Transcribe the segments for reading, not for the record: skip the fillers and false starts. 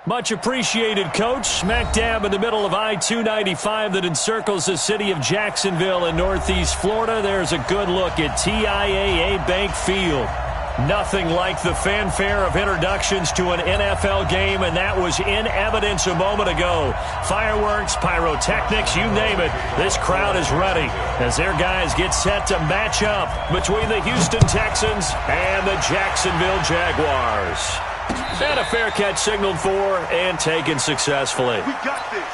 Much appreciated, Coach. Smack dab in the middle of I-295 that encircles the city of Jacksonville in northeast Florida. There's a good look at TIAA Bank Field. Nothing like the fanfare of introductions to an NFL game, and that was in evidence a moment ago. Fireworks, pyrotechnics, you name it. This crowd is ready as their guys get set to match up between the Houston Texans and the Jacksonville Jaguars. And a fair catch signaled for and taken successfully. We got this.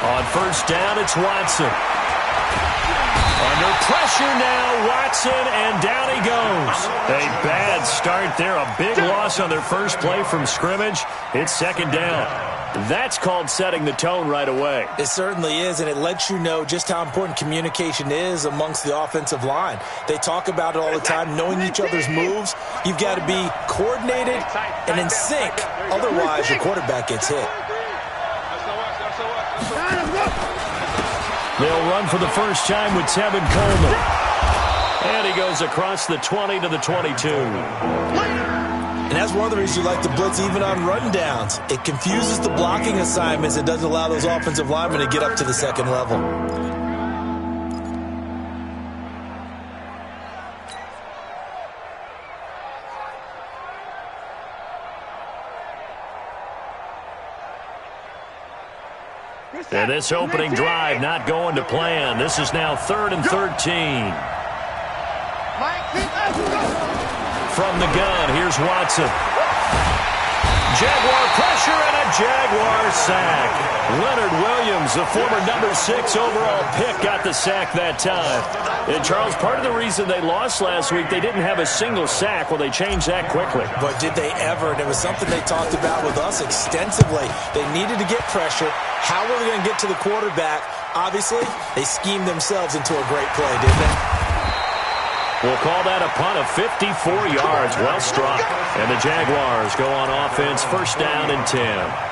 On first down, it's Watson. Under pressure now, Watson, and down he goes. A bad start there, a big loss on their first play from scrimmage. It's second down. That's called setting the tone right away. It certainly is, and it lets you know just how important communication is amongst the offensive line. They talk about it all the time, knowing each other's moves. You've got to be coordinated and in sync. Otherwise, your quarterback gets hit. They'll run for the first time with Tevin Coleman. And he goes across the 20 to the 22. And that's one of the reasons you like to blitz even on run downs. It confuses the blocking assignments. It doesn't allow those offensive linemen to get up to the second level. And this opening drive not going to plan. This is now 3rd and 13. From the gun, here's Watson. Jaguar pressure and a Jaguar sack. Leonard Williams, the former number 6 overall pick, got the sack that time. And, Charles, part of the reason they lost last week, they didn't have a single sack. Well, they changed that quickly. But did they ever? And it was something they talked about with us extensively. They needed to get pressure. How were they going to get to the quarterback? Obviously, they schemed themselves into a great play, didn't they? We'll call that a punt of 54 yards. Well struck. And the Jaguars go on offense, first down and 10.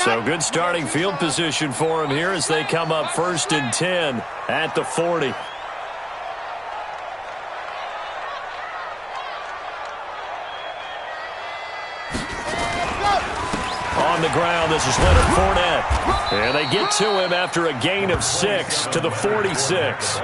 So good starting field position for them here as they come up first and 10 at the 40. On the ground, this is Leonard Fournette. And they get to him after a gain of 6 to the 46.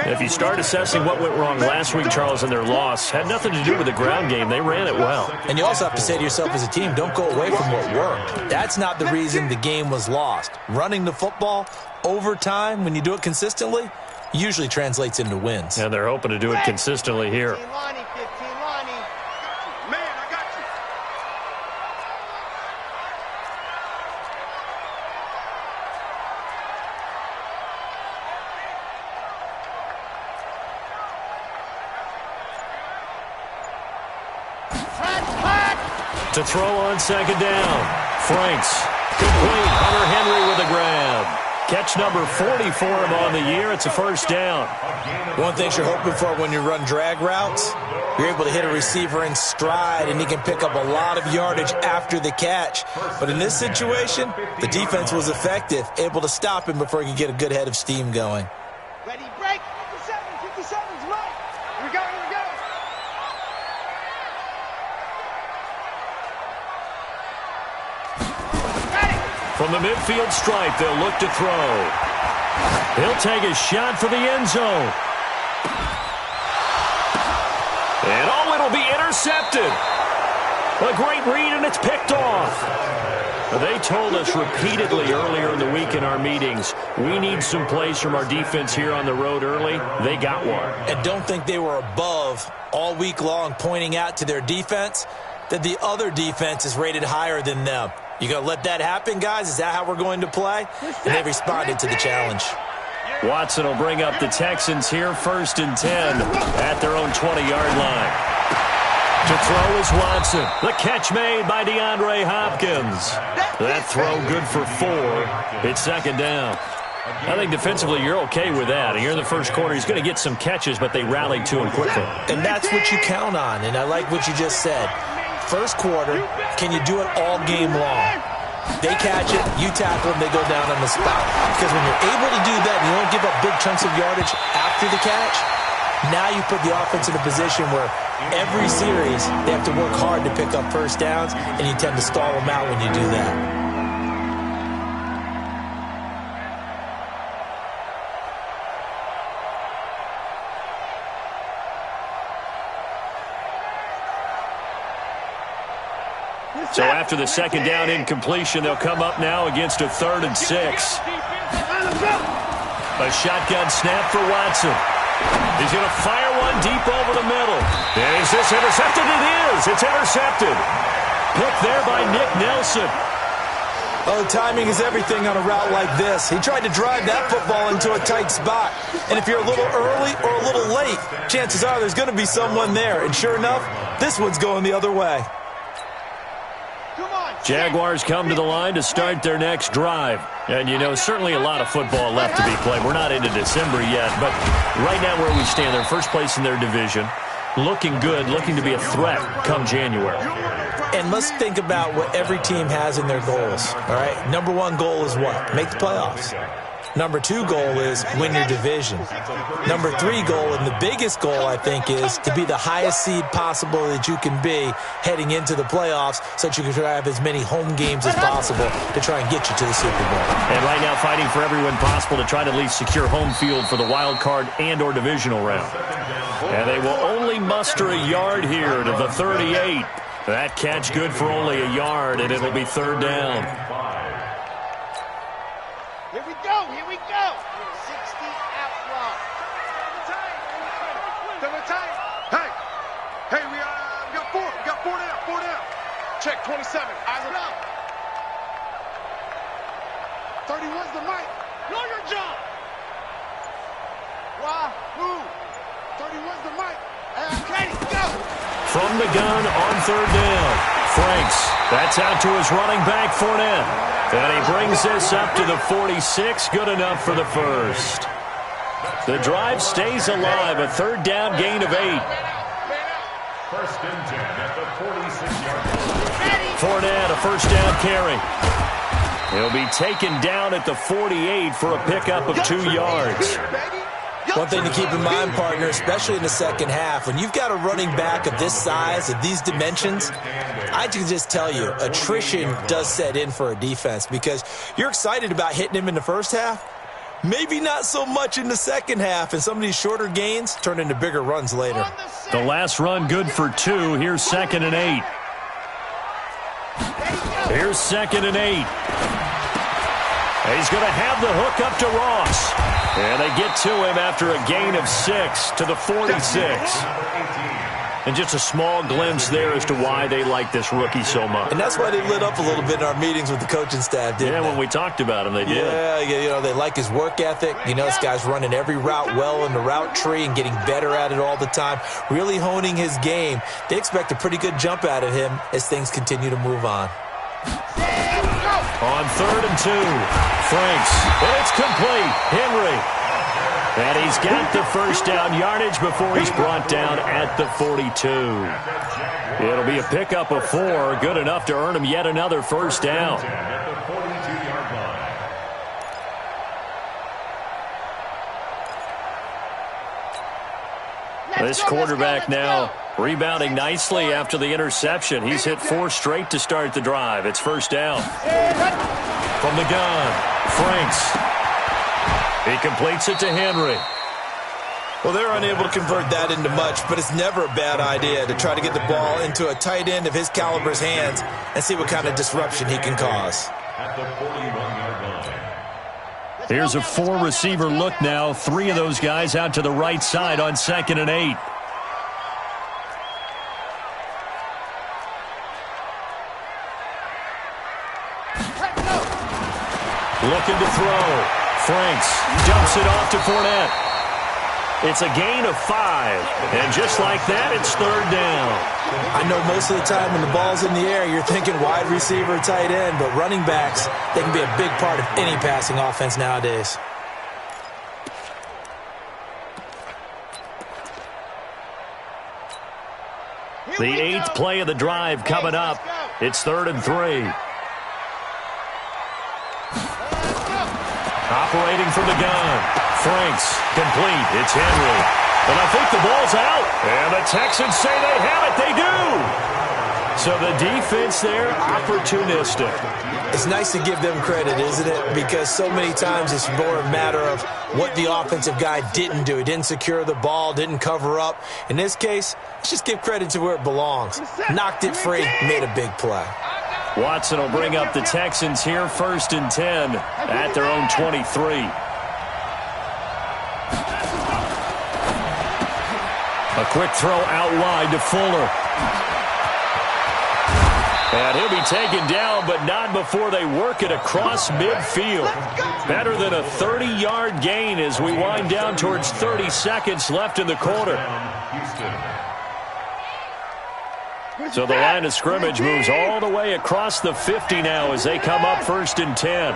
If you start assessing what went wrong last week, Charles, in their loss, had nothing to do with the ground game. They ran it well. And you also have to say to yourself as a team, don't go away from what worked. That's not the reason the game was lost. Running the football over time, when you do it consistently, usually translates into wins. And they're hoping to do it consistently here. To throw on second down. Franks. Complete. Hunter Henry with a grab. Catch number 40 for him on the year. It's a first down. One thing you're hoping for when you run drag routes, you're able to hit a receiver in stride, and he can pick up a lot of yardage after the catch. But in this situation, the defense was effective, able to stop him before he could get a good head of steam going. Ready, break. 57's right. Here we go, here we go. From the midfield stripe, they'll look to throw. He'll take a shot for the end zone. And oh, it'll be intercepted. A great read, and it's picked off. They told us repeatedly earlier in the week in our meetings, we need some plays from our defense here on the road early. They got one. And don't think they were above all week long pointing out to their defense that the other defense is rated higher than them. You going to let that happen, guys? Is that how we're going to play? And they responded to the challenge. Watson will bring up the Texans here, 1st and 10 at their own 20-yard line. To throw is Watson. The catch made by DeAndre Hopkins. That throw good for 4. It's 2nd down. I think defensively you're okay with that. Here in the first quarter, he's going to get some catches, but they rallied to him quickly. And that's what you count on, and I like what you just said. First quarter, can you do it all game long? They catch it, you tackle them, they go down on the spot. Because when you're able to do that and you don't give up big chunks of yardage after the catch, now you put the offense in a position where every series they have to work hard to pick up first downs, and you tend to stall them out when you do that. So after the 2nd down incompletion, they'll come up now against a 3rd and 6. A shotgun snap for Watson. He's going to fire one deep over the middle. And is this intercepted? It is. It's intercepted. Picked there by Nick Nelson. Oh, timing is everything on a route like this. He tried to drive that football into a tight spot. And if you're a little early or a little late, chances are there's going to be someone there. And sure enough, this one's going the other way. Jaguars come to the line to start their next drive. And, you know, certainly a lot of football left to be played. We're not into December yet, but right now where we stand, they're first place in their division. Looking good, looking to be a threat come January. And let's think about what every team has in their goals, all right? Number 1 goal is what? Make the playoffs. Number 2 goal is win your division. Number 3 goal, and the biggest goal, I think, is to be the highest seed possible that you can be heading into the playoffs so that you can have as many home games as possible to try and get you to the Super Bowl. And right now fighting for every win possible to try to at least secure home field for the wild card and or divisional round. And they will only muster a yard here to the 38. That catch good for only a yard, and it'll be 3rd down. Here we go, here we go. 60 out long. Double time. Hey, we got 4. We got 4 down. Check 27. Eyes are up. 31's the mic. Know your job. Wahoo. 31's the mic. Okay, go. From the gun on 3rd down. Franks. That's out to his running back, Fournette. And he brings this up to the 46. Good enough for the first. The drive stays alive. A 3rd down gain of 8. 1st and 10 at the 46-yard line. Fournette, a 1st down carry. He'll be taken down at the 48 for a pickup of 2 yards. One thing to keep in mind, partner, especially in the second half, when you've got a running back of this size, of these dimensions, I can just tell you, attrition does set in for a defense because you're excited about hitting him in the first half, maybe not so much in the second half, and some of these shorter gains turn into bigger runs later. The last run good for 2. Here's 2nd and 8. Here's 2nd and 8. He's going to have the hook up to Ross. And they get to him after a gain of 6 to the 46. And just a small glimpse there as to why they like this rookie so much. And that's why they lit up a little bit in our meetings with the coaching staff, didn't they? Yeah, when we talked about him, they did. Yeah, you know, they like his work ethic. You know, this guy's running every route well in the route tree and getting better at it all the time, really honing his game. They expect a pretty good jump out of him as things continue to move on. On 3rd and 2, Franks, and it's complete. Henry. And he's got the first down yardage before he's brought down at the 42. It'll be a pickup of 4, good enough to earn him yet another first down. This quarterback now rebounding nicely after the interception. He's hit 4 straight to start the drive. It's first down. From the gun, Franks. He completes it to Henry. Well, they're unable to convert that into much, but it's never a bad idea to try to get the ball into a tight end of his caliber's hands and see what kind of disruption he can cause. Here's a 4-receiver look now. 3 of those guys out to the right side on 2nd and 8. looking to throw. Franks dumps it off to Fournette. It's a gain of 5. And just like that, it's third down. I know most of the time when the ball's in the air, you're thinking wide receiver, tight end, but running backs, they can be a big part of any passing offense nowadays. The 8th play of the drive coming up. It's 3rd and 3. Operating from the gun. Franks, complete. It's Henry. And I think the ball's out. And the Texans say they have it. They do. So the defense there, opportunistic. It's nice to give them credit, isn't it? Because so many times it's more a matter of what the offensive guy didn't do. He didn't secure the ball, didn't cover up. In this case, let's just give credit to where it belongs. Knocked it free, made a big play. Watson will bring up the Texans here, 1st and 10 at their own 23. A quick throw out wide to Fuller. And he'll be taken down, but not before they work it across midfield. Better than a 30-yard gain as we wind down towards 30 seconds left in the quarter. So the line of scrimmage moves all the way across the 50 now as they come up 1st and 10.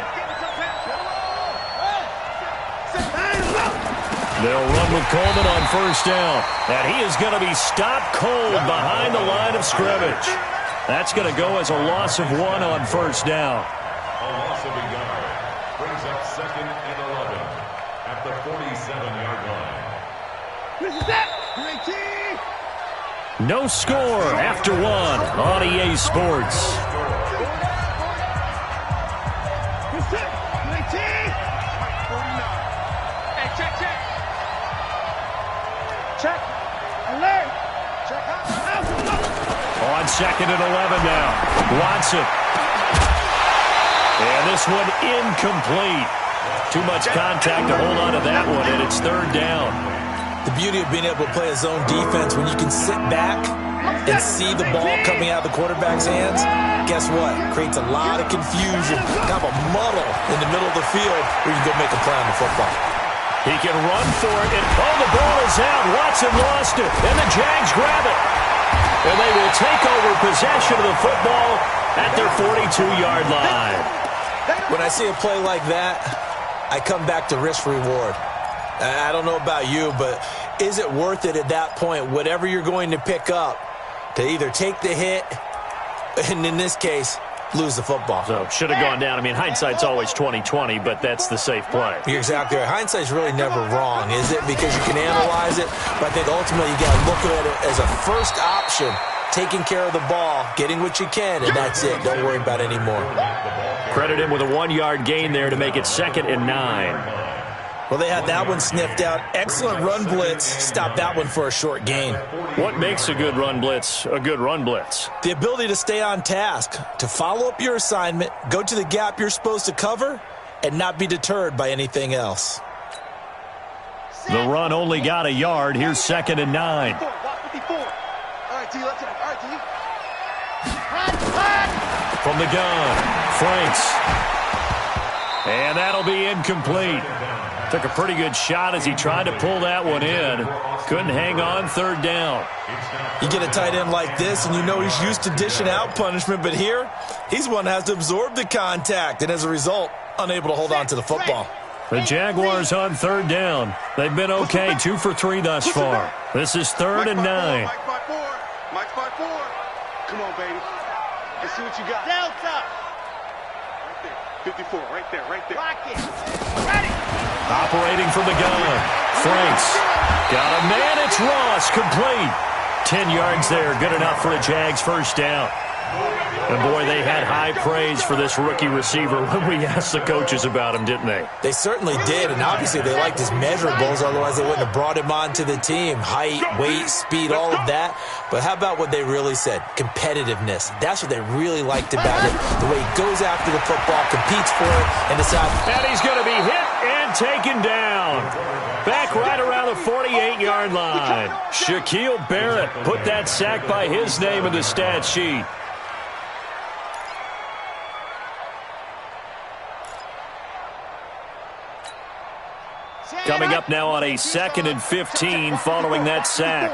They'll run with Coleman on 1st down. And he is going to be stopped cold behind the line of scrimmage. That's going to go as a loss of 1 on 1st down. A loss of a yard brings up 2nd and 11 at the 47-yard line. No score after 1 on EA Sports. Check. Alert. Check out. On 2nd and 11 now. Watson. And this one incomplete. Too much contact to hold on to that one, and it's 3rd down. The beauty of being able to play a zone defense, when you can sit back and see the ball coming out of the quarterback's hands, guess what? Creates a lot of confusion, kind of a muddle in the middle of the field where you can go make a play on the football. He can run for it, and the ball is out. Watson lost it, and the Jags grab it. And they will take over possession of the football at their 42-yard line. When I see a play like that, I come back to risk-reward. I don't know about you, but is it worth it at that point, whatever you're going to pick up, to either take the hit, and in this case, lose the football? So should have gone down. I mean, hindsight's always 20/20, but that's the safe play. You're exactly right. Hindsight's really never wrong, is it? Because you can analyze it, but I think ultimately you got to look at it as a first option, taking care of the ball, getting what you can, and that's it. Don't worry about it anymore. Credit him with a 1-yard gain there to make it 2nd and 9. Well, they had that one sniffed out. Excellent run blitz. Stopped that one for a short gain. What makes a good run blitz a good run blitz? The ability to stay on task, to follow up your assignment, go to the gap you're supposed to cover, and not be deterred by anything else. The run only got a yard. Here's 2nd and 9. All right, T, let's go. All right, T. From the gun, Franks. And that'll be incomplete. Took a pretty good shot as he tried to pull that one in. Couldn't hang on, 3rd down. You get a tight end like this, and you know he's used to dishing out punishment, but here, he's one that has to absorb the contact, and as a result, unable to hold on to the football. The Jaguars on 3rd down. They've been okay, 2 for 3 thus far. This is 3rd and 9. Mike 5-4. Come on, baby. Let's see what you got. Delta. Right there. 54, right there. Lock it. Ready. Operating from the gun. Franks. Got a man. It's Ross. Complete. 10 yards there. Good enough for a Jags 1st down. And, boy, they had high praise for this rookie receiver when we asked the coaches about him, didn't they? They certainly did, and obviously they liked his measurables, otherwise they wouldn't have brought him onto the team. Height, weight, speed, all of that. But how about what they really said? Competitiveness. That's what they really liked about it. The way he goes after the football, competes for it, and decides. And he's going to be hit and taken down. Back right around the 48-yard line. Shaquille Barrett put that sack by his name in the stat sheet. Coming up now on a 2nd and 15 following that sack.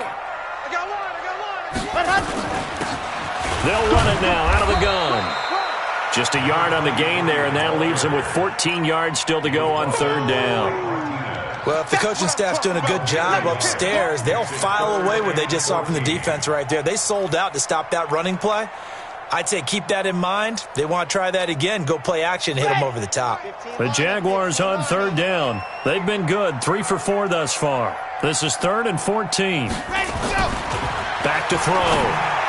They'll run it now out of the gun. Just a yard on the gain there, and that leaves them with 14 yards still to go on 3rd down. Well, if the coaching staff's doing a good job upstairs, they'll file away what they just saw from the defense right there. They sold out to stop that running play. I'd say keep that in mind. They want to try that again, go play action, hit them over the top. The Jaguars on 3rd down. They've been good, 3 for 4 thus far. This is 3rd and 14. Back to throw.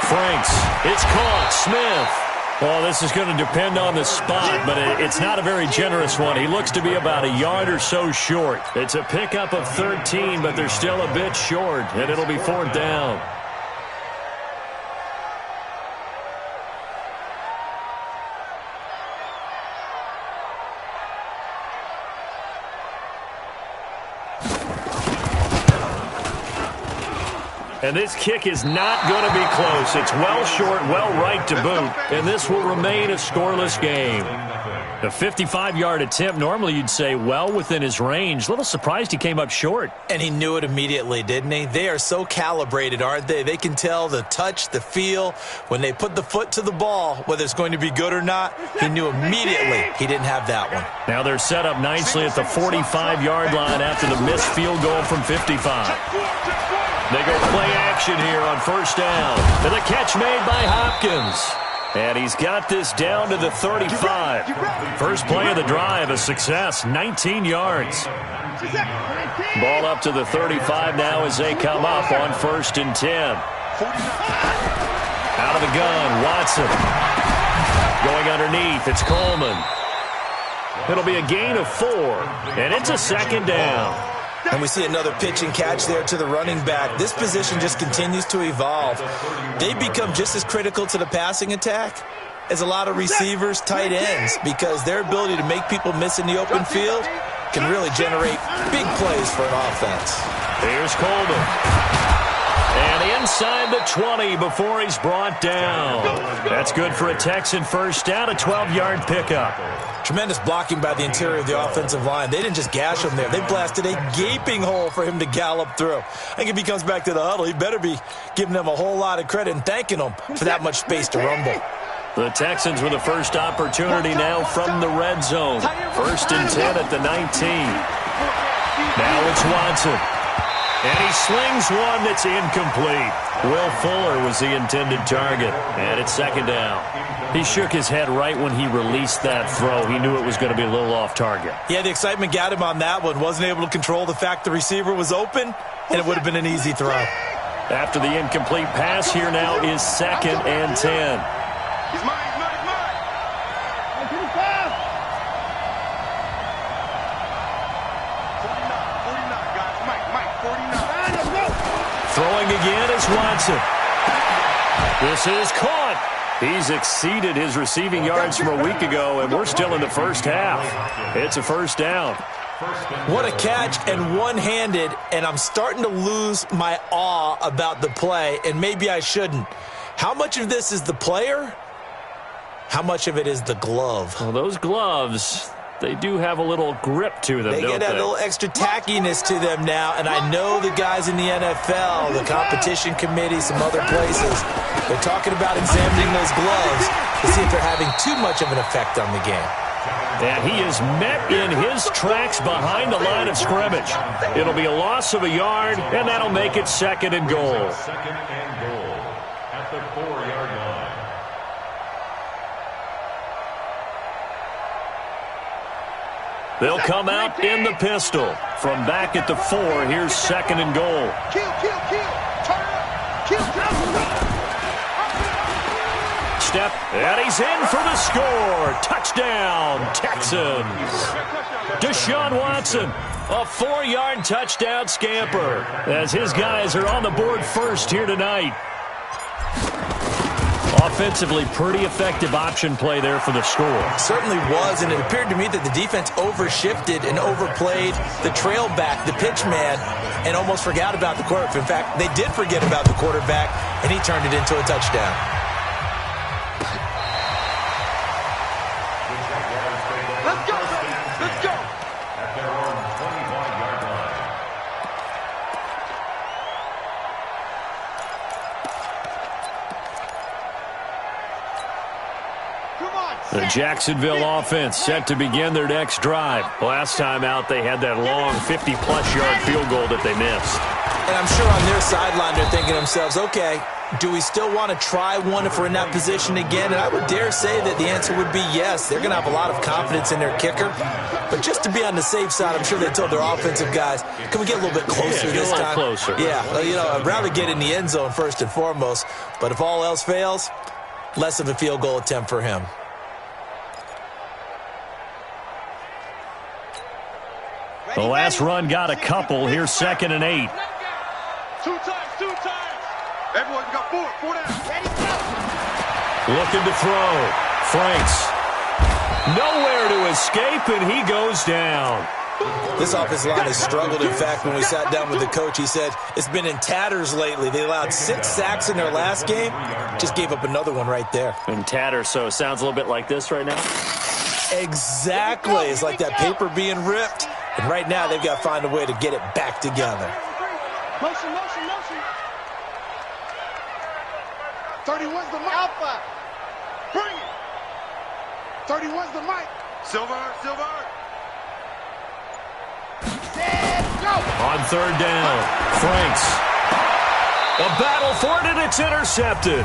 Franks. It's caught. Smith. Well, this is going to depend on the spot, but it's not a very generous one. He looks to be about a yard or so short. It's a pickup of 13, but they're still a bit short, and it'll be 4th down. And this kick is not going to be close. It's well short, well right to boot, and this will remain a scoreless game. A 55-yard attempt, normally you'd say well within his range. A little surprised he came up short. And he knew it immediately, didn't he? They are so calibrated, aren't they? They can tell the touch, the feel. When they put the foot to the ball, whether it's going to be good or not, he knew immediately he didn't have that one. Now they're set up nicely at the 45-yard line after the missed field goal from 55. They go play action here on 1st down. And the catch made by Hopkins. And he's got this down to the 35. First play of the drive, a success, 19 yards. Ball up to the 35 now as they come up on 1st and 10. Out of the gun, Watson. Going underneath, it's Coleman. It'll be a gain of 4, and it's a 2nd down. And we see another pitch and catch there to the running back. This position just continues to evolve. They become just as critical to the passing attack as a lot of receivers, tight ends, because their ability to make people miss in the open field can really generate big plays for an offense. Here's Coleman. And inside the 20 before he's brought down. That's good for a Texan first down, a 12-yard pickup. Tremendous blocking by the interior of the offensive line. They didn't just gash him there. They blasted a gaping hole for him to gallop through. I think if he comes back to the huddle, he better be giving them a whole lot of credit and thanking them for that much space to rumble. The Texans with the first opportunity now from the red zone. 1st and 10 at the 19. Now it's Watson. And he slings one that's incomplete. Will Fuller was the intended target. And it's 2nd down. He shook his head right when he released that throw. He knew it was going to be a little off target. Yeah, the excitement got him on that one. Wasn't able to control the fact the receiver was open, and it would have been an easy throw. After the incomplete pass, here now is 2nd and 10. He's mine, he's mine, he's mine. 49, guys. Mike, 49. Throwing again is Watson. This is caught. He's exceeded his receiving yards from a week ago, and we're still in the first half. It's a 1st down. What a catch, and one-handed, and I'm starting to lose my awe about the play, and maybe I shouldn't. How much of this is the player? How much of it is the glove? Well, those gloves, they do have a little grip to them, They don't get that they? little extra tackiness to them now, and I know the guys in the NFL, the competition committee, some other places, they're talking about examining those gloves to see if they're having too much of an effect on the game. And he is met in his tracks behind the line of scrimmage. It'll be a loss of a yard, and that'll make it 2nd and goal. 2nd and goal at the 4-yard line. They'll come out in the pistol. From back at the 4, here's 2nd and goal. Kill. Turn up. Kill. Step, and he's in for the score. Touchdown, Texans. Deshaun Watson, a 4-yard touchdown scamper, as his guys are on the board first here tonight. Offensively, pretty effective option play there for the score. Certainly was, and it appeared to me that the defense overshifted and overplayed the trail back, the pitch man, and almost forgot about the quarterback. In fact, they did forget about the quarterback, and he turned it into a touchdown. Let's go. At their own 25-yard The Jacksonville offense set to begin their next drive. Last time out, they had that long 50-plus yard field goal that they missed. And I'm sure on their sideline they're thinking to themselves, okay, do we still want to try one if we're in that position again? And I would dare say that the answer would be yes. They're going to have a lot of confidence in their kicker. But just to be on the safe side, I'm sure they told their offensive guys, can we get a little bit closer this time? Closer. Yeah, I'd rather get in the end zone first and foremost. But if all else fails, less of a field goal attempt for him. The last run got a couple. Here's 2nd and 8. Two times. Everyone got four down. Ready, go. Looking to throw. Franks. Nowhere to escape, and he goes down. This offensive line has struggled. In fact, when we sat down with the coach, he said it's been in tatters lately. They allowed 6 sacks in their last game. Just gave up another one right there. In tatters, so it sounds a little bit like this right now? Exactly. It's like that paper being ripped. And right now, they've got to find a way to get it back together. Motion. 31's the mic. Alpha. Bring it. 31's the mic. Silver. Set, go. On 3rd down, Franks. A battle for it, and it's intercepted.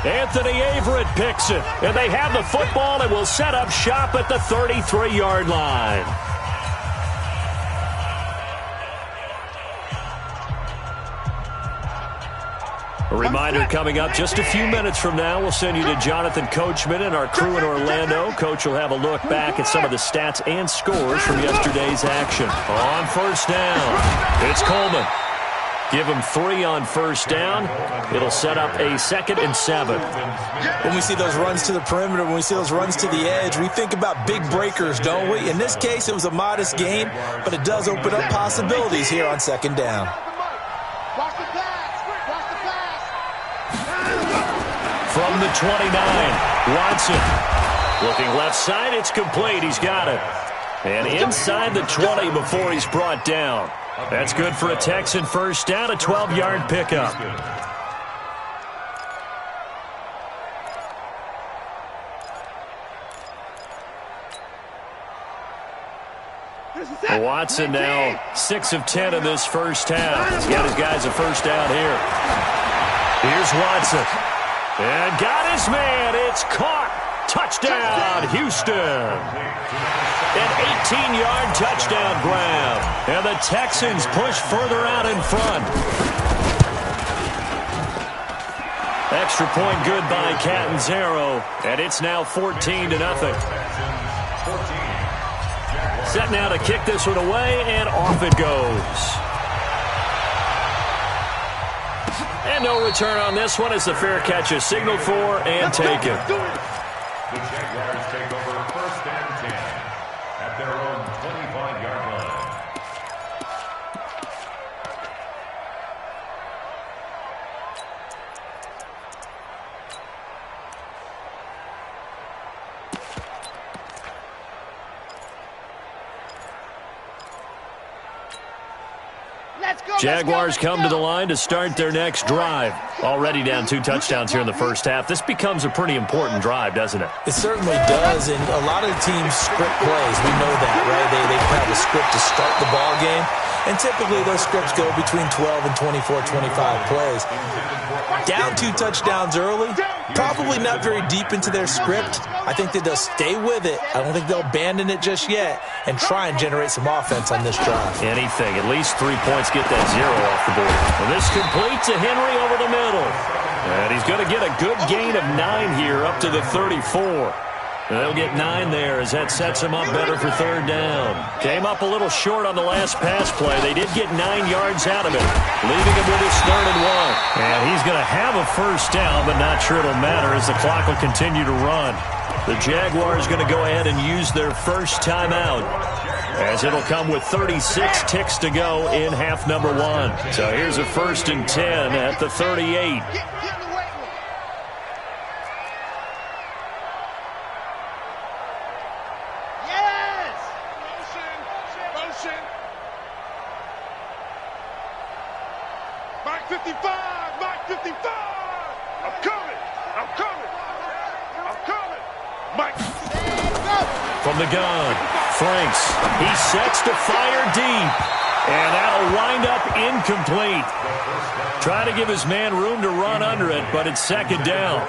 Anthony Averett picks it, and they have the football and will set up shop at the 33-yard line. A reminder coming up just a few minutes from now, we'll send you to Jonathan Coachman and our crew in Orlando. Coach will have a look back at some of the stats and scores from yesterday's action. On 1st down, it's Coleman. Give him 3 on 1st down. It'll set up a 2nd and 7. When we see those runs to the perimeter, when we see those runs to the edge, we think about big breakers, don't we? In this case, it was a modest gain, but it does open up possibilities here on 2nd down. From the 29, Watson. Looking left side, it's complete. He's got it. And inside the 20 before he's brought down. That's good for a Texan 1st down, a 12-yard pickup. Watson now 6 of 10 in this first half. He's got his guys a 1st down here. Here's Watson. And got his man. It's caught. Touchdown, Houston. An 18-yard touchdown grab. And the Texans push further out in front. Extra point good by Catanzaro. And it's now 14-0. Set now to kick this one away, and off it goes. And no return on this one as the fair catch is signaled for and taken. The Jaguars take over 1st and 10 at their own 25-yard line. Jaguars come to the line to start their next drive. Already down 2 touchdowns here in the first half. This becomes a pretty important drive, doesn't it? It certainly does, and a lot of the teams script plays. We know that, right? They have a script to start the ball game, and typically those scripts go between 12 and 24, 25 plays. Down 2 touchdowns early, probably not very deep into their script. I think that they'll stay with it. I don't think they'll abandon it just yet and try and generate some offense on this drive. Anything. At least 3 points, get that 0 off the board. And this completes to Henry over the middle. And he's going to get a good gain of 9 here up to the 34. They'll get 9 there as that sets him up better for 3rd down. Came up a little short on the last pass play. They did get 9 yards out of it, leaving him with his 3rd and 1. And he's going to have a 1st down, but not sure it'll matter as the clock will continue to run. The Jaguars going to go ahead and use their first timeout, as it'll come with 36 ticks to go in half number 1. So here's a 1st and 10 at the 38. Mike 55! Mike 55! I'm coming! I'm coming! I'm coming! Mike. From the gun, Franks. He sets to fire deep. And that'll wind up incomplete. Trying to give his man room to run under it, but it's second down.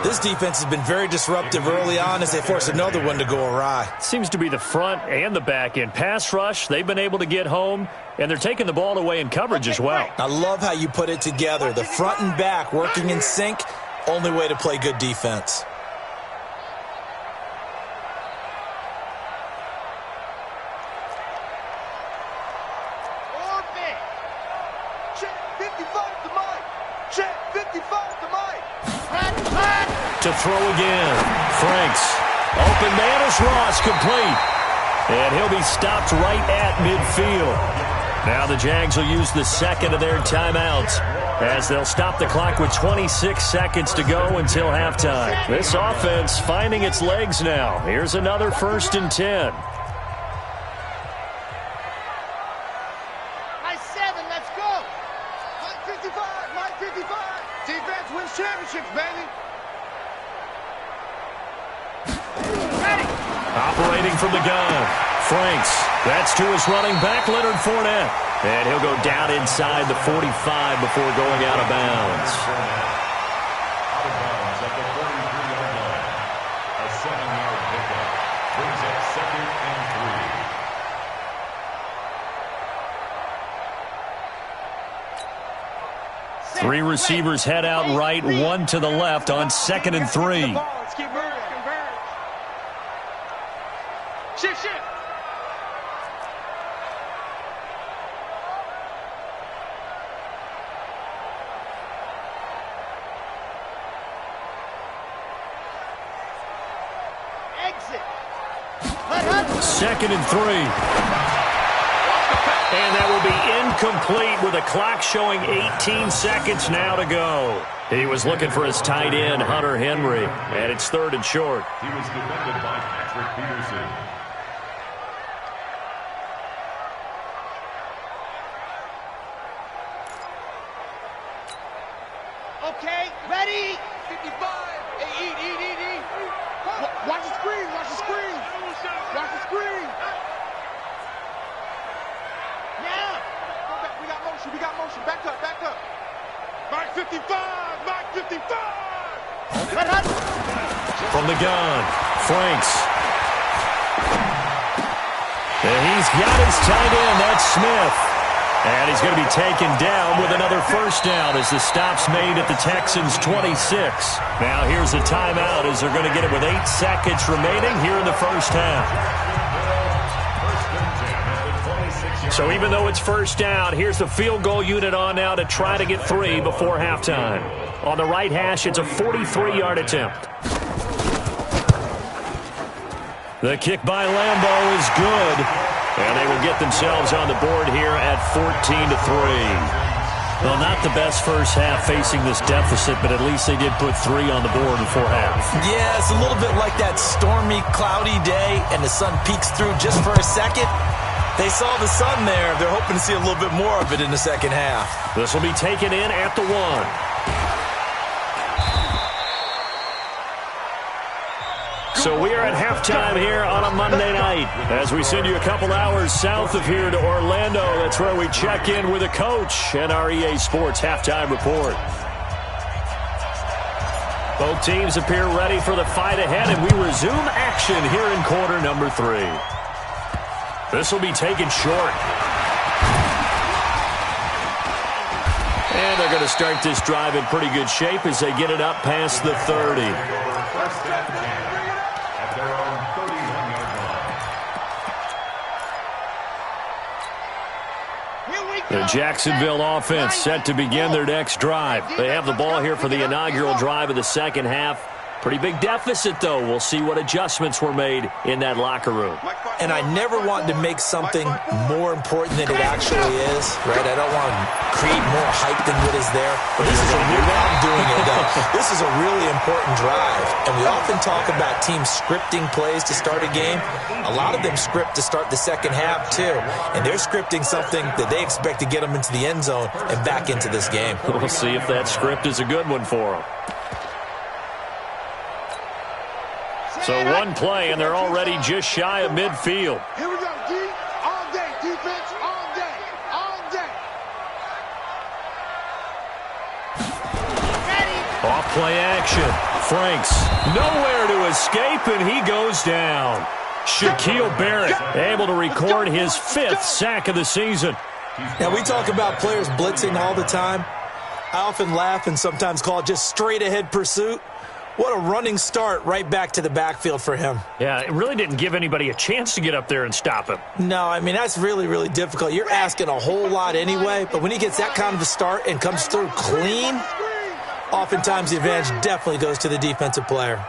This defense has been very disruptive early on as they force another one to go awry. Seems to be the front and the back end. Pass rush, they've been able to get home, and they're taking the ball away in coverage as well. I love how you put it together. The front and back working in sync, only way to play good defense. To throw again. Franks. Open man is Ross, complete. And he'll be stopped right at midfield. Now the Jags will use the second of their timeouts as they'll stop the clock with 26 seconds to go until halftime. This offense finding its legs now. Here's another 1st and 10. Nice 7, let's go. Mike 55, Mike 55. Defense wins championships, baby. Operating from the gun, Franks. That's to his running back, Leonard Fournette. And he'll go down inside the 45 before going out of bounds. Out of bounds at the 43-yard line. A 7-yard pickup brings up 2nd and 3. Three receivers head out right, one to the left on 2nd and 3. Let's keep moving. Shift. Exit. 2nd and 3. And that will be incomplete with the clock showing 18 seconds now to go. He was looking for his tight end, Hunter Henry, and it's 3rd and short. He was defended by Patrick Peterson. Okay, ready? 55. Hey, eat. Watch the screen. Watch the screen. Now. Go back. We got motion. Back up. Mike 55. Mike 55. From the gun, Franks. And he's got his tight end, that's Smith. And he's going to be taken down with another 1st down as the stop's made at the Texans' 26. Now here's a timeout as they're going to get it with 8 seconds remaining here in the 1st half. So even though it's 1st down, here's the field goal unit on now to try to get 3 before halftime. On the right hash, it's a 43-yard attempt. The kick by Lambeau is good. And they will get themselves on the board here at 14-3. Well, not the best first half facing this deficit, but at least they did put 3 on the board before half. Yeah, it's a little bit like that stormy, cloudy day, and the sun peeks through just for a second. They saw the sun there. They're hoping to see a little bit more of it in the second half. This will be taken in at the 1. So we are at halftime here on a Monday night as we send you a couple hours south of here to Orlando. That's where we check in with the coach and our EA Sports halftime report. Both teams appear ready for the fight ahead, and we resume action here in quarter number 3. This will be taken short. And they're going to start this drive in pretty good shape as they get it up past the 30. The Jacksonville offense set to begin their next drive. They have the ball here for the inaugural drive of the second half. Pretty big deficit, though. We'll see what adjustments were made in that locker room. And I never want to make something more important than it actually is, right? I don't want to create more hype than what is there. But this is I'm doing it, though. This is a really important drive. And we often talk about teams scripting plays to start a game. A lot of them script to start the second half, too. And they're scripting something that they expect to get them into the end zone and back into this game. We'll see if that script is a good one for them. So one play, and they're already just shy of midfield. Here we go, D. All day, defense, all day, all day. Off play action. Franks nowhere to escape, and he goes down. Shaquille Barrett able to record his 5th sack of the season. Now, we talk about players blitzing all the time. I often laugh and sometimes call it just straight-ahead pursuit. What a running start right back to the backfield for him. Yeah, it really didn't give anybody a chance to get up there and stop him. No, I mean, that's really, really difficult. You're asking a whole lot anyway, but when he gets that kind of a start and comes through clean, oftentimes the advantage definitely goes to the defensive player.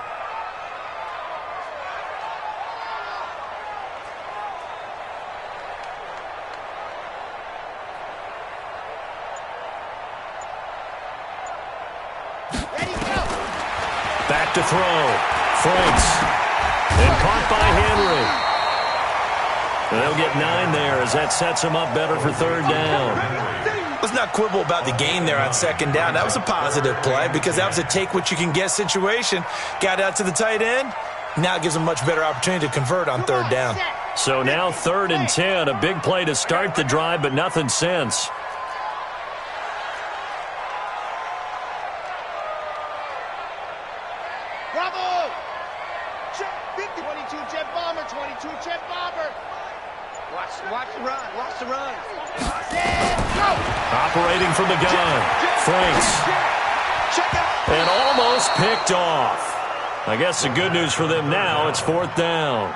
Back to throw. Franks. And caught by Henry. They'll get 9 there as that sets them up better for 3rd down. Let's not quibble about the gain there on 2nd down. That was a positive play because that was a take-what-you-can-get situation. Got out to the tight end. Now it gives them a much better opportunity to convert on 3rd down. So now 3rd and 10. A big play to start the drive, but nothing since. Bravo! 22 jet bomber, 22 jet bomber. Watch the run, watch the run. Operating from the gun. Franks. And almost picked off. I guess the good news for them now, it's 4th down.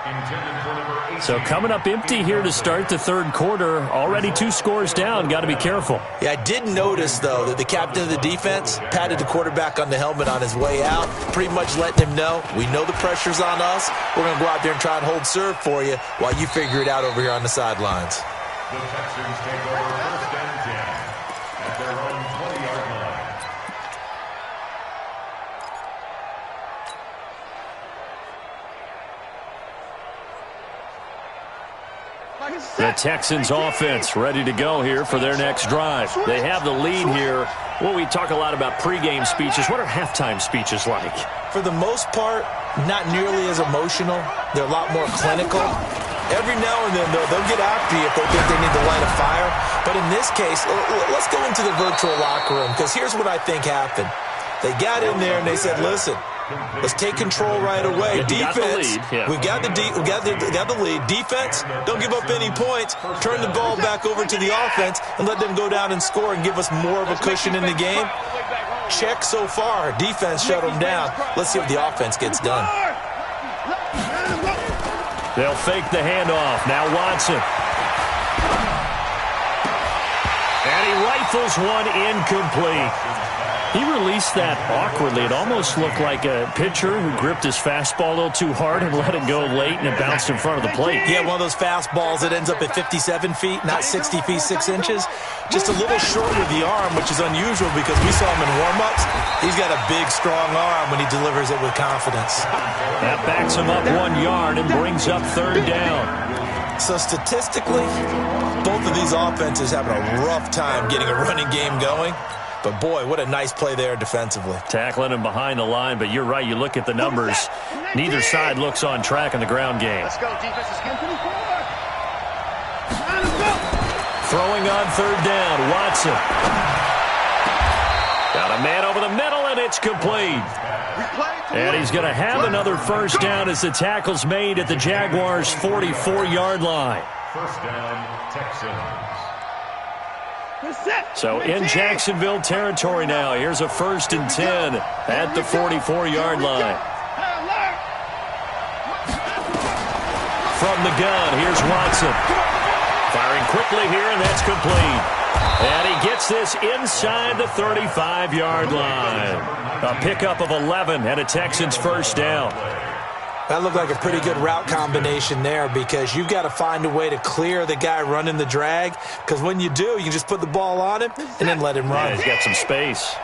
So coming up empty here to start the 3rd quarter. Already 2 scores down. Got to be careful. Yeah, I did notice, though, that the captain of the defense patted the quarterback on the helmet on his way out, pretty much letting him know, we know the pressure's on us. We're going to go out there and try and hold serve for you while you figure it out over here on the sidelines. The Texans take over 1st and 10 at their own 20-yard line. The Texans offense ready to go here for their next drive. They have the lead here. Well, we talk a lot about pregame speeches. What are halftime speeches like? For the most part, not nearly as emotional. They're a lot more clinical. Every now and then, though, they'll get after you if they think they need to light a fire. But in this case, let's go into the virtual locker room, because here's what I think happened. They got in there and they said, listen, let's take control right away. Defense, we got the lead. Defense, don't give up any points. Turn the ball back over to the offense and let them go down and score and give us more of a cushion in the game. Check so far. Defense shut them down. Let's see what the offense gets done. They'll fake the handoff. Now Watson. And he rifles one incomplete. He released that awkwardly. It almost looked like a pitcher who gripped his fastball a little too hard and let it go late, and it bounced in front of the plate. Yeah, one of those fastballs that ends up at 57 feet, not 60 feet, 6 inches. Just a little short with the arm, which is unusual because we saw him in warm-ups. He's got a big, strong arm when he delivers it with confidence. That backs him up 1 yard and brings up 3rd down. So statistically, both of these offenses having a rough time getting a running game going. But, boy, what a nice play there defensively. Tackling him behind the line, but you're right. You look at the numbers. Neither side looks on track in the ground game. Let's go, defense is getting pretty forward. Throwing on 3rd down, Watson. Got a man over the middle, and it's complete. And he's going to have another 1st down as the tackle's made at the Jaguars' 44-yard line. 1st down, Texans. So in Jacksonville territory now. Here's a 1st and 10 at the 44-yard line. From the gun, here's Watson. Firing quickly here, and that's complete. And he gets this inside the 35-yard line. A pickup of 11 and a Texans 1st down. That looked like a pretty good route combination there because you've got to find a way to clear the guy running the drag, because when you do, you can just put the ball on him and then let him run. Yeah, he's got some space.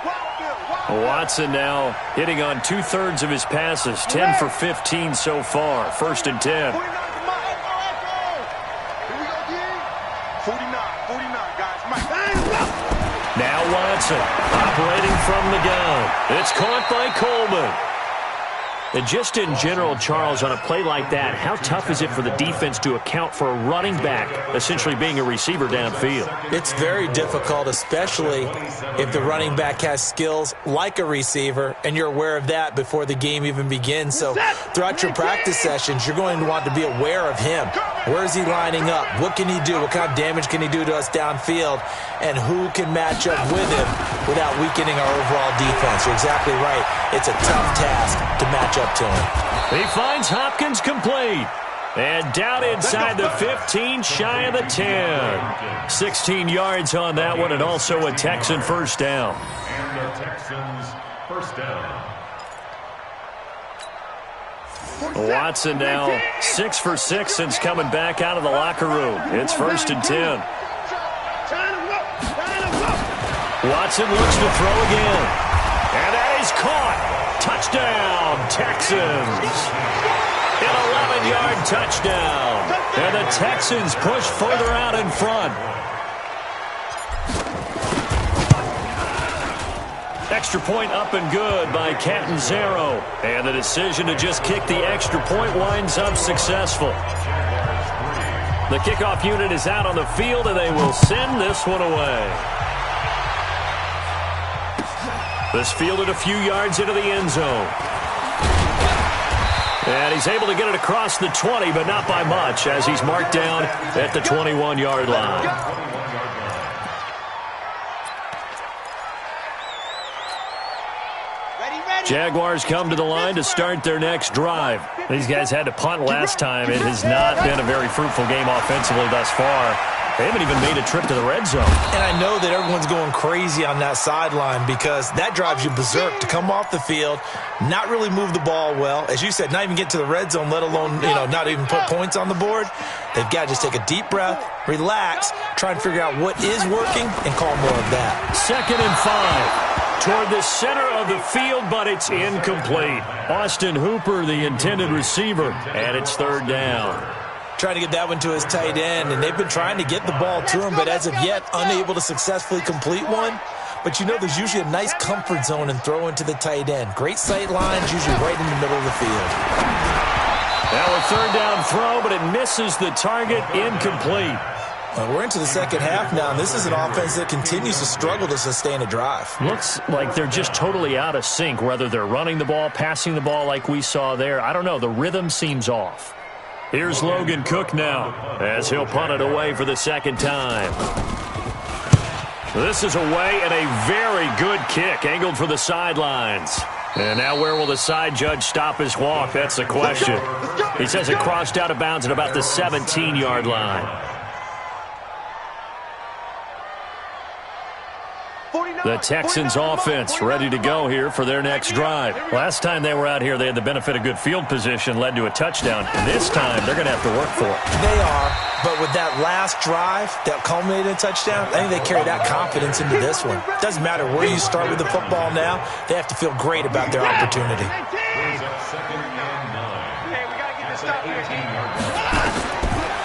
Watson now hitting on 2/3 of his passes, 10 for 15 so far. 1st and 10. 49, guys. Now Watson operating from the gun. It's caught by Coleman. And just in general, Charles, on a play like that, how tough is it for the defense to account for a running back essentially being a receiver downfield? It's very difficult, especially if the running back has skills like a receiver, and you're aware of that before the game even begins. So throughout your practice sessions, you're going to want to be aware of him. Where is he lining up? What can he do? What kind of damage can he do to us downfield? And who can match up with him without weakening our overall defense? You're exactly right. It's a tough task to match up to him. He finds Hopkins complete. And down inside the 15, shy of the 10. 16 yards on that one, and also a Texan first down. And the Texans first down. Watson now 6 for 6 since coming back out of the locker room. It's 1st and 10. Watson looks to throw again. And that is caught. Touchdown, Texans. An 11-yard touchdown. And the Texans push further out in front. Extra point up and good by Catanzaro. And the decision to just kick the extra point winds up successful. The kickoff unit is out on the field, and they will send this one away. This fielded a few yards into the end zone. And he's able to get it across the 20, but not by much, as he's marked down at the 21-yard line. Jaguars come to the line to start their next drive. These guys had to punt last time. It has not been a very fruitful game offensively thus far. They haven't even made a trip to the red zone. And I know that everyone's going crazy on that sideline because that drives you berserk to come off the field, not really move the ball well. As you said, not even get to the red zone, let alone, not even put points on the board. They've got to just take a deep breath, relax, try and figure out what is working, and call more of that. 2nd and 5. Toward the center of the field, but it's incomplete. Austin Hooper, the intended receiver, and it's 3rd down. Trying to get that one to his tight end, and they've been trying to get the ball to him, but as of yet, unable to successfully complete one. But there's usually a nice comfort zone and throw into the tight end. Great sight lines, usually right in the middle of the field. Now a 3rd down throw, but it misses the target, incomplete. We're into the second half now, and this is an offense that continues to struggle to sustain a drive. Looks like they're just totally out of sync, whether they're running the ball, passing the ball like we saw there. I don't know. The rhythm seems off. Here's Logan Cook now, as he'll punt it away for the 2nd time. This is away, and a very good kick, angled for the sidelines. And now where will the side judge stop his walk? That's the question. He says it crossed out of bounds at about the 17-yard line. The Texans offense ready to go here for their next drive. Last time they were out here, they had the benefit of good field position, led to a touchdown. And this time, they're going to have to work for it. They are, but with that last drive that culminated in a touchdown, I think they carry that confidence into this one. Doesn't matter where you start with the football now, they have to feel great about their opportunity.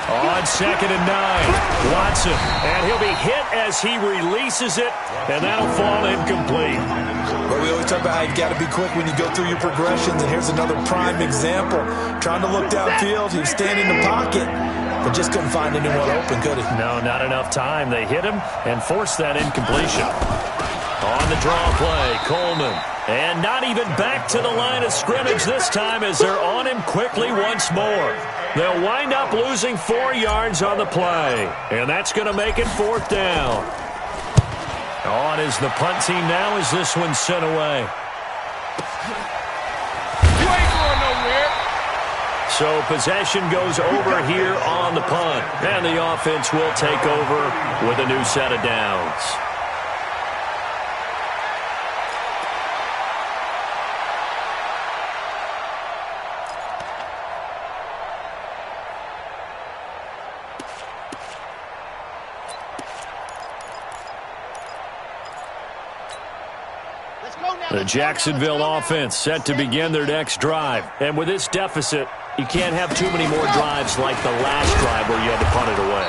On 2nd and 9, Watson, and he'll be hit as he releases it, and that'll fall incomplete. But we always talk about how you've got to be quick when you go through your progressions, and here's another prime example. Trying to look downfield, he was standing in the pocket, but just couldn't find anyone open, could he? No, not enough time. They hit him and forced that incompletion. On the draw play, Coleman. And not even back to the line of scrimmage this time as they're on him quickly once more. They'll wind up losing 4 yards on the play. And that's going to make it 4th down. On is the punt team now as this one's sent away. You ain't going nowhere. So possession goes over here on the punt. And the offense will take over with a new set of downs. The Jacksonville offense set to begin their next drive. And with this deficit, you can't have too many more drives like the last drive where you had to punt it away.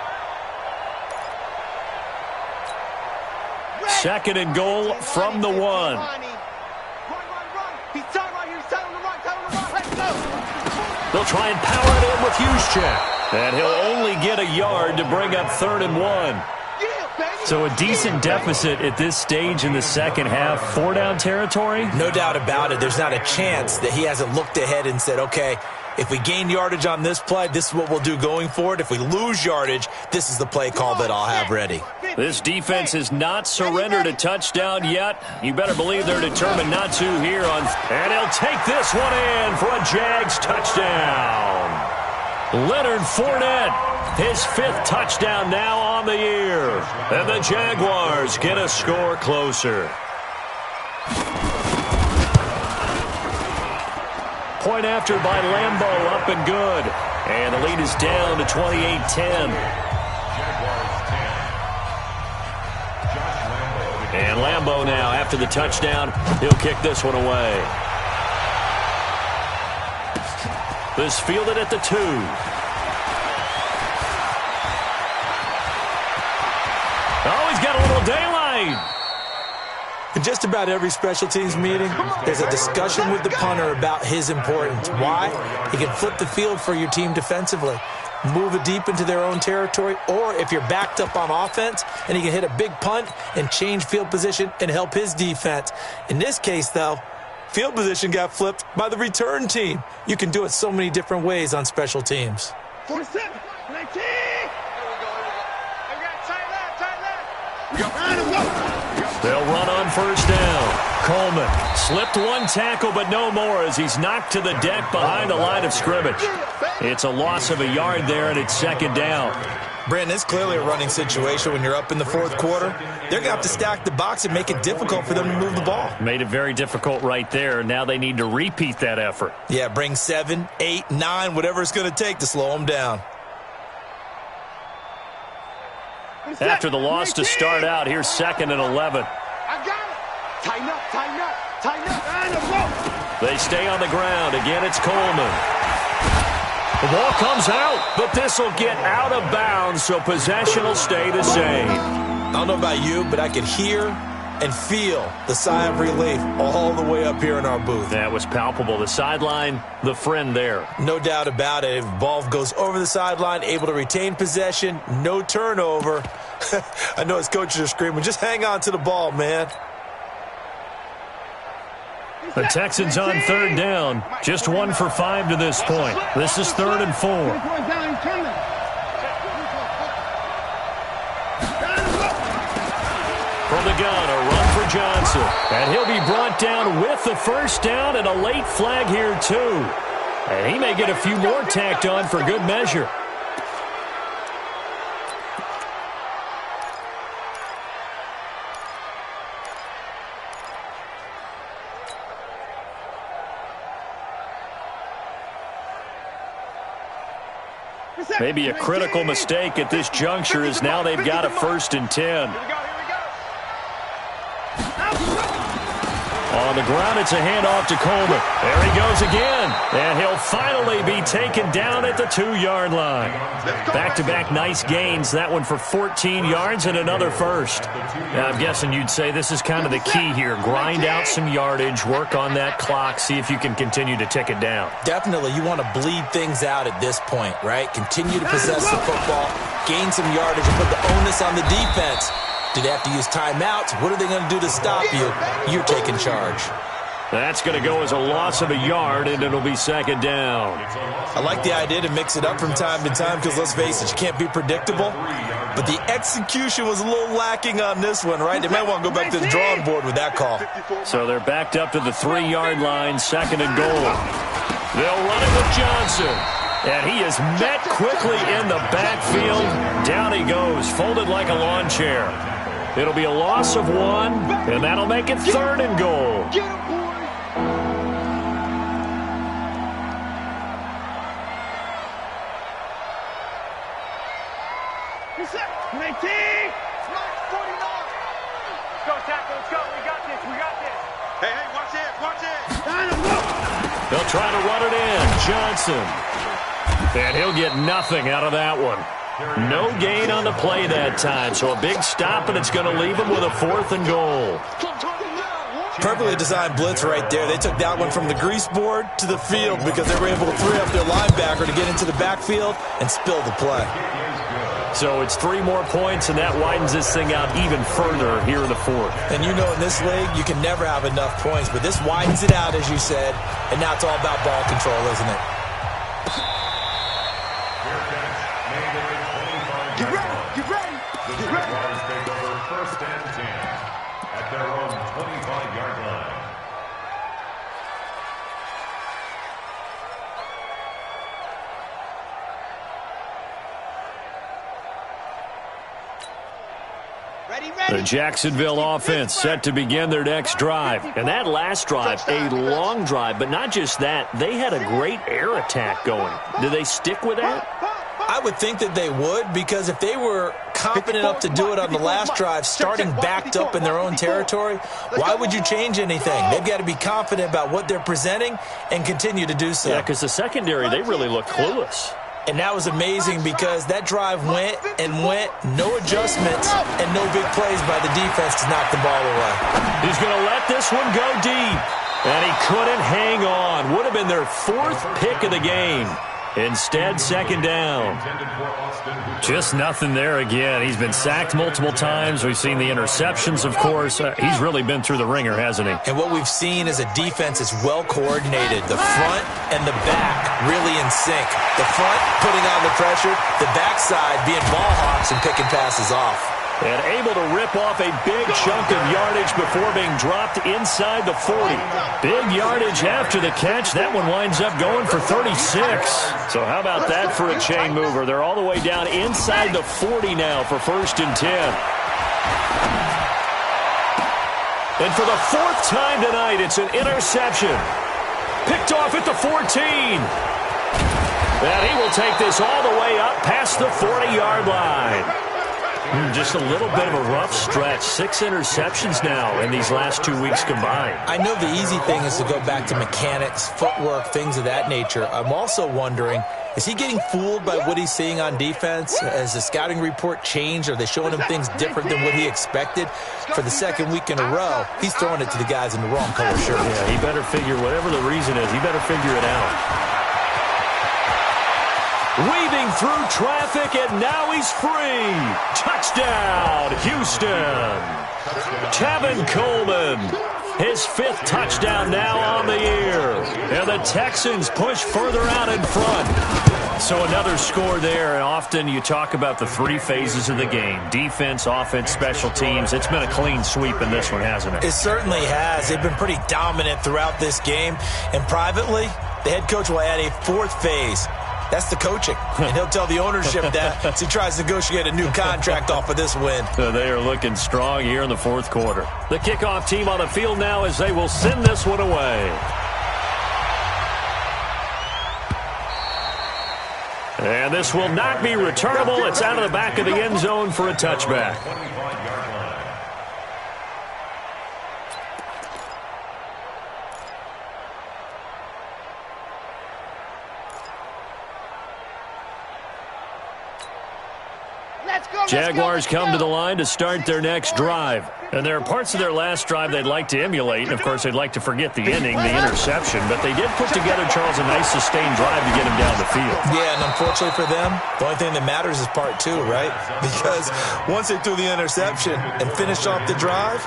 Second and goal from the 1. They'll try and power it in with Juszczyk. And he'll only get a yard to bring up 3rd and 1. So a decent deficit at this stage in the second half. 4-down territory? No doubt about it. There's not a chance that he hasn't looked ahead and said, okay, if we gain yardage on this play, this is what we'll do going forward. If we lose yardage, this is the play call that I'll have ready. This defense has not surrendered a touchdown yet. You better believe they're determined not to here on. And he'll take this one in for a Jags touchdown. Leonard Fournette, his 5th touchdown now on the year. And the Jaguars get a score closer. Point after by Lambeau, up and good. And the lead is down to 28-10. And Lambeau now, after the touchdown, he'll kick this one away. This fielded at the 2. Oh, he's got a little daylight. In just about every special teams meeting, there's a discussion with the punter about his importance. Why? He can flip the field for your team defensively, move it deep into their own territory, or if you're backed up on offense, and he can hit a big punt and change field position and help his defense. In this case, though, field position got flipped by the return team. You can do it so many different ways on special teams. 47, 19. They'll run on 1st down. Coleman slipped one tackle, but no more as he's knocked to the deck behind the line of scrimmage. It's a loss of a yard there, and it's 2nd down. Brandon, it's clearly a running situation when you're up in the 4th quarter. They're going to have to stack the box and make it difficult for them to move the ball. Made it very difficult right there. Now they need to repeat that effort. Yeah, bring 7, 8, 9, whatever it's going to take to slow them down. After the loss to start out, here's 2nd and 11. I got it. Tighten up, tighten up, tighten up. They stay on the ground. Again, it's Coleman. The ball comes out, but this will get out of bounds, so possession will stay the same. I don't know about you, but I could hear and feel the sigh of relief all the way up here in our booth. That was palpable. The sideline, the friend there. No doubt about it. If the ball goes over the sideline, able to retain possession, no turnover. I know his coaches are screaming, just hang on to the ball, man. The Texans on 3rd down. Just 1 for 5 to this point. This is 3rd and 4. From the gun, a run for Johnson. And he'll be brought down with the 1st down and a late flag here, too. And he may get a few more tacked on for good measure. Maybe a critical mistake at this juncture is now they've got a 1st and 10. On the ground, it's a handoff to Coleman. There he goes again. And he'll finally be taken down at the 2-yard line. Back-to-back nice gains. That one for 14 yards and another 1st. Now, I'm guessing you'd say this is kind of the key here. Grind out some yardage, work on that clock, see if you can continue to tick it down. Definitely, you want to bleed things out at this point, right? Continue to possess the football, gain some yardage, and put the onus on the defense. Do they have to use timeouts? What are they going to do to stop you? You're taking charge. That's going to go as a loss of a yard, and it'll be 2nd down. I like the idea to mix it up from time to time because, let's face it, you can't be predictable. But the execution was a little lacking on this one, right? They might want to go back to the drawing board with that call. So they're backed up to the 3-yard line, 2nd and goal. They'll run it with Johnson. And he is met quickly in the backfield. Down he goes, folded like a lawn chair. It'll be a loss of 1, and that'll make it 3rd and goal. Get him, boy. What's up? 19. 49. Let's go, tackle. Let's go. We got this. We got this. Hey, watch it. Watch it. They'll try to run it in. Johnson. And he'll get nothing out of that one. No gain on the play that time, so a big stop, and it's going to leave them with a 4th and goal. Perfectly designed blitz right there. They took that one from the grease board to the field because they were able to free up their linebacker to get into the backfield and spill the play. So it's 3 more points, and that widens this thing out even further here in the 4th. And you know in this league, you can never have enough points, but this widens it out, as you said, and now it's all about ball control, isn't it? Get ready! Get ready! The Jaguars take over 1st and 10 at their own 25-yard line. The Jacksonville offense set to begin their next drive. And that last drive, a long drive, but not just that, they had a great air attack going. Do they stick with that? I would think that they would, because if they were confident enough to do it on the last drive, starting backed up in their own territory, why would you change anything? They've got to be confident about what they're presenting and continue to do so. Yeah, because the secondary, they really look clueless. And that was amazing because that drive went and went, no adjustments, and no big plays by the defense to knock the ball away. He's going to let this one go deep. And he couldn't hang on. Would have been their 4th pick of the game. Instead, 2nd down. Just nothing there again. He's been sacked multiple times. We've seen the interceptions, of course. He's really been through the ringer, hasn't he? And what we've seen is a defense that's well coordinated. The front and the back really in sync. The front putting on the pressure, the backside being ball hawks and picking passes off. And able to rip off a big chunk of yardage before being dropped inside the 40. Big yardage after the catch. That one winds up going for 36. So how about that for a chain mover? They're all the way down inside the 40 now for 1st and 10. And for the 4th time tonight, it's an interception. Picked off at the 14. And he will take this all the way up past the 40-yard line. Just a little bit of a rough stretch. 6 interceptions now in these last 2 weeks combined. I know the easy thing is to go back to mechanics, footwork, things of that nature. I'm also wondering, is he getting fooled by what he's seeing on defense? Has the scouting report changed? Are they showing him things different than what he expected? For the 2nd week in a row, he's throwing it to the guys in the wrong color shirt. Yeah, he better figure, whatever the reason is, he better figure it out. Weaving through traffic, and now he's free. Touchdown, Houston. Tevin Coleman, his 5th touchdown now on the year. And the Texans push further out in front. So another score there, and often you talk about the 3 phases of the game. Defense, offense, special teams. It's been a clean sweep in this one, hasn't it? It certainly has. They've been pretty dominant throughout this game. And privately, the head coach will add a 4th phase. That's the coaching, and he'll tell the ownership that as he tries to negotiate a new contract off of this win. They are looking strong here in the 4th quarter. The kickoff team on the field now as they will send this one away. And this will not be returnable. It's out of the back of the end zone for a touchback. Jaguars come to the line to start their next drive. And there are parts of their last drive they'd like to emulate. And, of course, they'd like to forget the ending, the interception. But they did put together, Charles, a nice sustained drive to get him down the field. Yeah, and unfortunately for them, the only thing that matters is part 2, right? Because once they threw the interception and finished off the drive,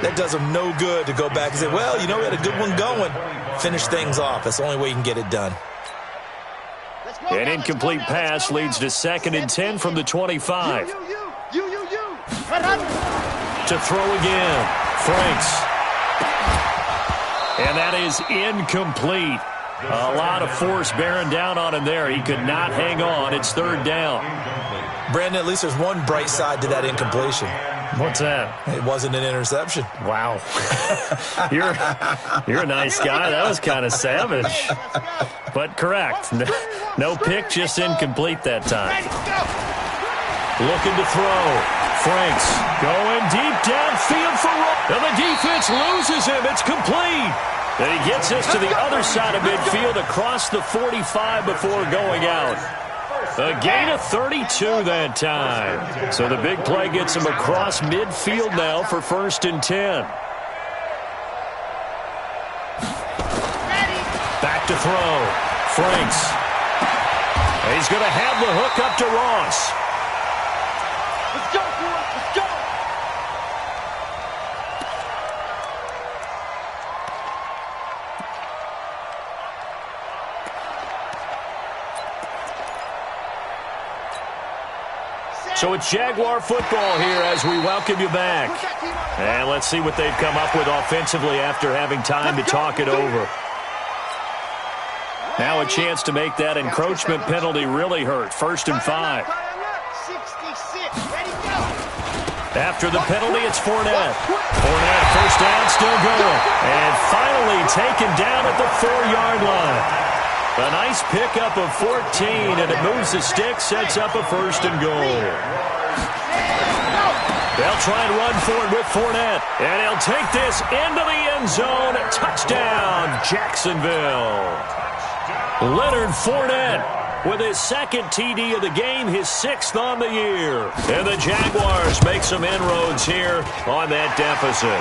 that does them no good to go back and say, well, you know, we had a good one going. Finish things off. That's the only way you can get it done. An incomplete pass leads to 2nd and 10 from the 25. To throw again, Franks. And that is incomplete. A lot of force bearing down on him there. He could not hang on. It's 3rd down. Brandon, at least there's one bright side to that incompletion. What's that? It wasn't an interception. Wow. You're a nice guy. That was kind of savage. But correct. No pick, just incomplete that time. Looking to throw. Franks going deep downfield for Roll. And the defense loses him. It's complete. And he gets us to the other side of midfield across the 45 before going out. A gain of 32 that time. So the big play gets him across midfield now for 1st and 10. Back to throw. Franks. He's going to have the hook up to Ross. Let's go, boys. Let's go. So it's Jaguar football here as we welcome you back. And let's see what they've come up with offensively after having time to talk it over. Now a chance to make that encroachment penalty really hurt. 1st and 5. 66. Ready, go. After the penalty, it's Fournette. Fournette, 1st down, still going. And finally taken down at the 4-yard line. A nice pickup of 14, and it moves the stick, sets up a 1st and goal. They'll try and run for it with Fournette. And he'll take this into the end zone. Touchdown, Jacksonville. Leonard Fournette with his 2nd TD of the game, his 6th on the year. And the Jaguars make some inroads here on that deficit.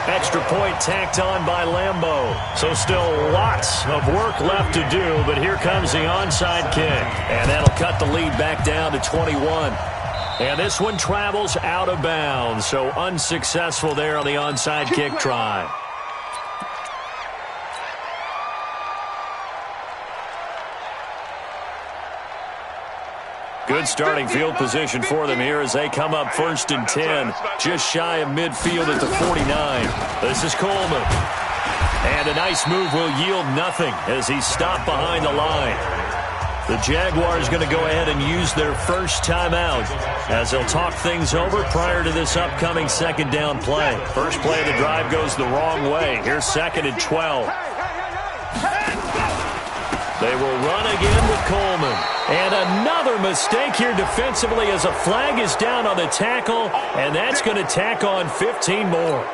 Extra point tacked on by Lambeau. So still lots of work left to do, but here comes the onside kick. And that'll cut the lead back down to 21. And this one travels out of bounds, so unsuccessful there on the onside kick try. Good starting field position for them here as they come up 1st and 10, just shy of midfield at the 49. This is Coleman. And a nice move will yield nothing as he's stopped behind the line. The Jaguars going to go ahead and use their first timeout as they'll talk things over prior to this upcoming 2nd down play. First play of the drive goes the wrong way. Here's 2nd and 12. They will run again with Coleman. And another mistake here defensively as a flag is down on the tackle, and that's going to tack on 15 more.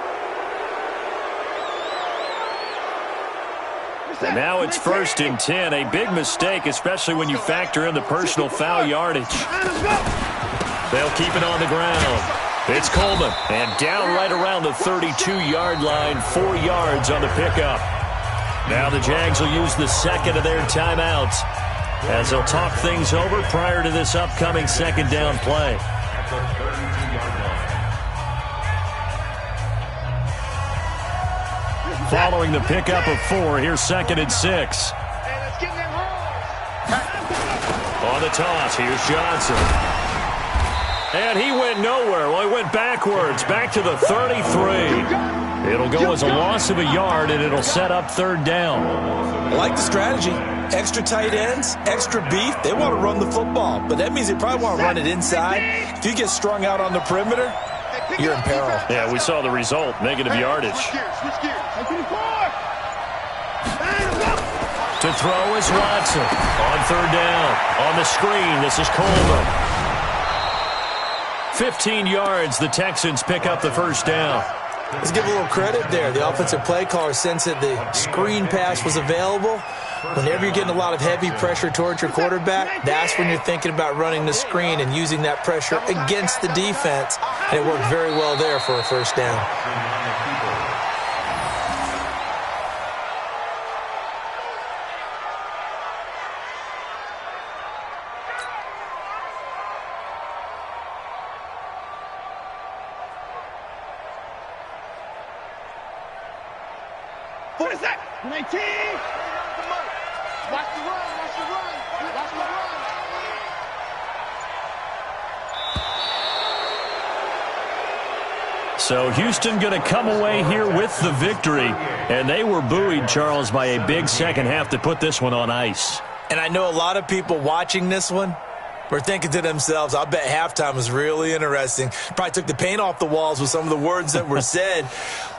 And now it's 1st and 10. A big mistake, especially when you factor in the personal foul yardage. They'll keep it on the ground. It's Coleman. And down right around the 32-yard line, 4 yards on the pickup. Now the Jags will use the 2nd of their timeouts as they'll talk things over prior to this upcoming 2nd down play. Following the pickup of 4, here's 2nd and 6. On the toss, here's Johnson. And he went nowhere. Well, he went backwards, back to the 33. It'll go as a loss of a yard, and it'll set up 3rd down. I like the strategy. Extra tight ends, extra beef. They want to run the football, but that means they probably want to run it inside. If you get strung out on the perimeter, you're in peril. Yeah, we saw the result, negative yardage. To throw is Watson. On 3rd down. On the screen, this is Coleman. 15 yards, the Texans pick up the 1st down. Let's give a little credit there. The offensive play caller sensed that the screen pass was available. Whenever you're getting a lot of heavy pressure towards your quarterback, that's when you're thinking about running the screen and using that pressure against the defense. And it worked very well there for a 1st down. What is that? 19. Watch the run. Watch the run. Watch the run. So Houston going to come away here with the victory. And they were buoyed, Charles, by a big second half to put this one on ice. And I know a lot of people watching this one were thinking to themselves, I bet halftime was really interesting. Probably took the paint off the walls with some of the words that were said.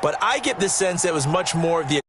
But I get the sense that it was much more of the